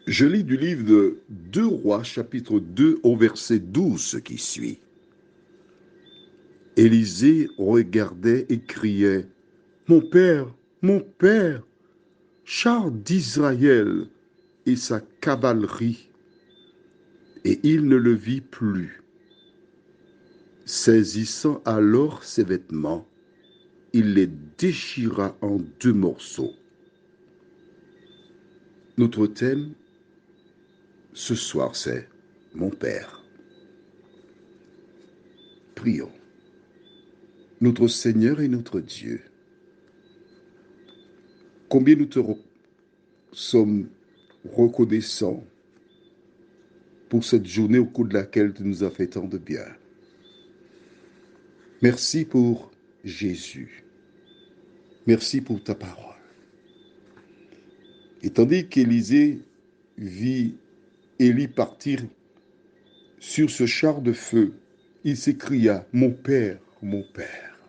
Je lis du livre de 2 Rois, chapitre 2, au verset 12, ce qui suit. Élisée regardait et criait, mon père, char d'Israël et sa cavalerie. Et il ne le vit plus. Saisissant alors ses vêtements, il les déchira en 2 morceaux. Notre thème ce soir, c'est mon Père. Prions. Notre Seigneur et notre Dieu, combien nous te sommes reconnaissants pour cette journée au cours de laquelle tu nous as fait tant de bien. Merci pour Jésus. Merci pour ta parole. Et tandis qu'Élisée vit Élie partir sur ce char de feu, il s'écria, mon Père, mon Père.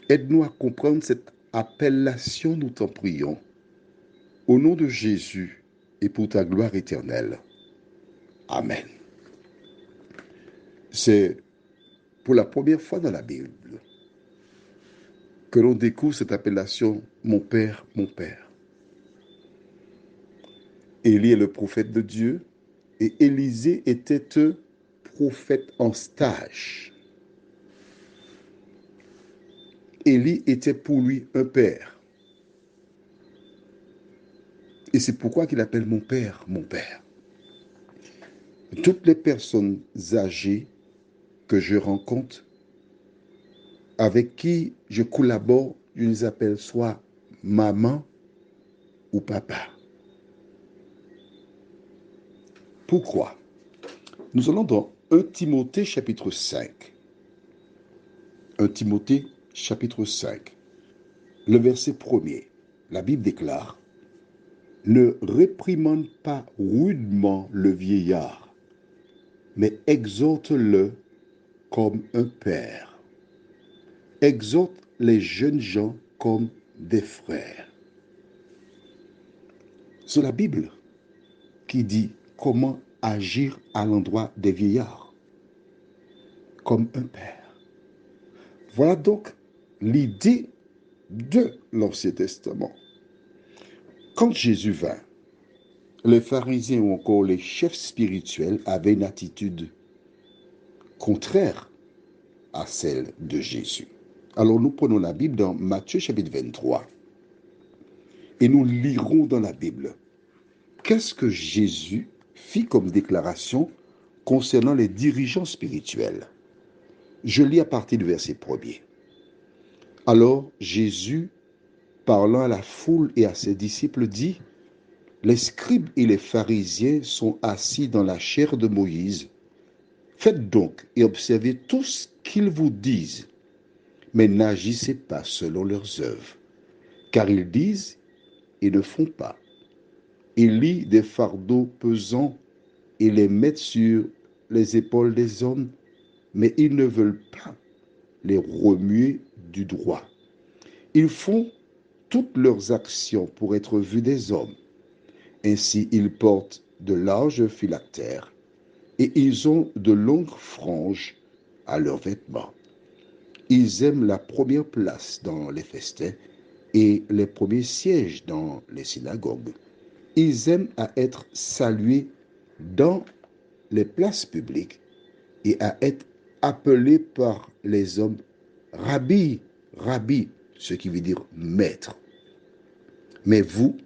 Aide-nous à comprendre cette appellation, nous t'en prions. Au nom de Jésus et pour ta gloire éternelle. Amen. C'est pour la première fois dans la Bible que l'on découvre cette appellation mon Père, mon Père. Élie est le prophète de Dieu et Élisée était un prophète en stage. Élie était pour lui un père. Et c'est pourquoi il appelle mon Père, mon Père. Toutes les personnes âgées que je rencontre, avec qui je collabore, je les appelle soit maman ou papa. Pourquoi? Nous allons dans 1 Timothée chapitre 5. 1 Timothée chapitre 5. Le verset 1er. La Bible déclare, ne réprimande pas rudement le vieillard, mais exhorte-le comme un père. Exhorte les jeunes gens comme des frères. C'est la Bible qui dit comment agir à l'endroit des vieillards, comme un père. Voilà donc l'idée de l'Ancien Testament. Quand Jésus vint, les pharisiens ou encore les chefs spirituels avaient une attitude contraire à celle de Jésus. Alors nous prenons la Bible dans Matthieu chapitre 23 et nous lirons dans la Bible qu'est-ce que Jésus fit comme déclaration concernant les dirigeants spirituels. Je lis à partir du verset 1er. Alors Jésus, parlant à la foule et à ses disciples, dit, les scribes et les pharisiens sont assis dans la chaire de Moïse. Faites donc et observez tout ce qu'ils vous disent, mais n'agissez pas selon leurs œuvres, car ils disent et ne font pas. Ils lient des fardeaux pesants et les mettent sur les épaules des hommes, mais ils ne veulent pas les remuer du droit. Ils font toutes leurs actions pour être vus des hommes. Ainsi, ils portent de larges phylactères et ils ont de longues franges à leurs vêtements. Ils aiment la première place dans les festins et les premiers sièges dans les synagogues. Ils aiment à être salués dans les places publiques et à être appelés par les hommes Rabbi, Rabbi, ce qui veut dire maître. Mais vous,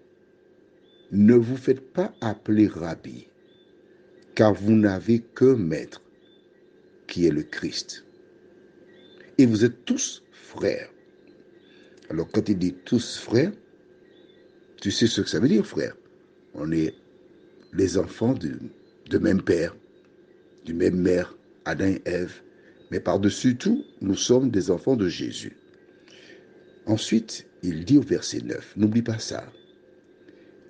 ne vous faites pas appeler Rabbi, car vous n'avez qu'un maître, qui est le Christ. Et vous êtes tous frères. Alors quand il dit tous frères, tu sais ce que ça veut dire, frère. On est les enfants de même père, d'une même mère, Adam et Ève. Mais par-dessus tout, nous sommes des enfants de Jésus. Ensuite, il dit au verset 9, n'oublie pas ça.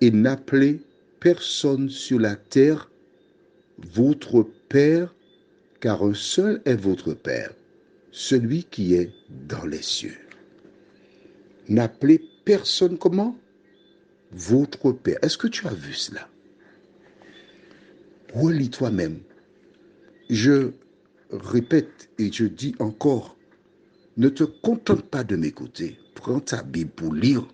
Et n'appelez personne sur la terre votre Père, car un seul est votre Père, celui qui est dans les cieux. N'appelez personne comment? votre Père. Est-ce que tu as vu cela? Relis toi-même. Je répète et je dis encore, ne te contente pas de m'écouter. Prends ta Bible pour lire.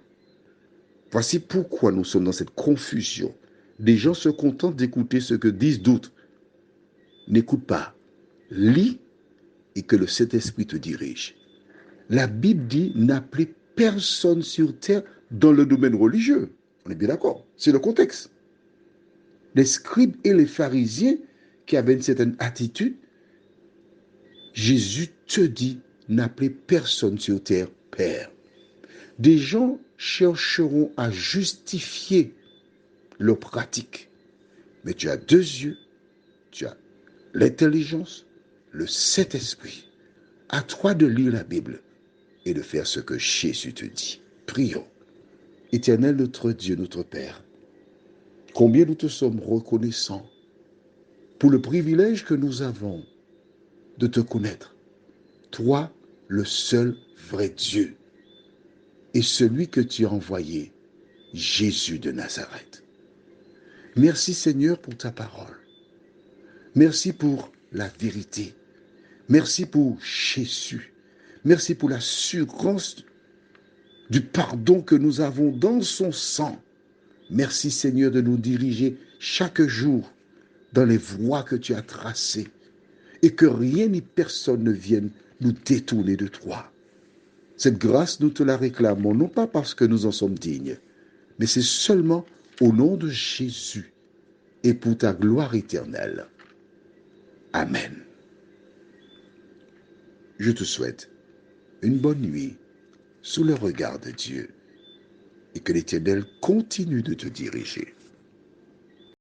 Voici pourquoi nous sommes dans cette confusion. Des gens se contentent d'écouter ce que disent d'autres. N'écoute pas. Lis et que le Saint-Esprit te dirige. La Bible dit n'appelez personne sur terre dans le domaine religieux. On est bien d'accord. C'est le contexte. Les scribes et les pharisiens qui avaient une certaine attitude, Jésus te dit n'appelez personne sur terre Père. Des gens chercheront à justifier leur pratique. Mais tu as deux yeux, tu as l'intelligence, le Saint-Esprit. À toi de lire la Bible et de faire ce que Jésus te dit. Prions. Éternel notre Dieu, notre Père, combien nous te sommes reconnaissants pour le privilège que nous avons de te connaître. Toi, le seul vrai Dieu, et celui que tu as envoyé, Jésus de Nazareth. Merci Seigneur pour ta parole. Merci pour la vérité. Merci pour Jésus. Merci pour l'assurance du pardon que nous avons dans son sang. Merci Seigneur de nous diriger chaque jour dans les voies que tu as tracées et que rien ni personne ne vienne nous détourner de toi. Cette grâce, nous te la réclamons, non pas parce que nous en sommes dignes, mais c'est seulement au nom de Jésus et pour ta gloire éternelle. Amen. Je te souhaite une bonne nuit sous le regard de Dieu et que l'Éternel continue de te diriger.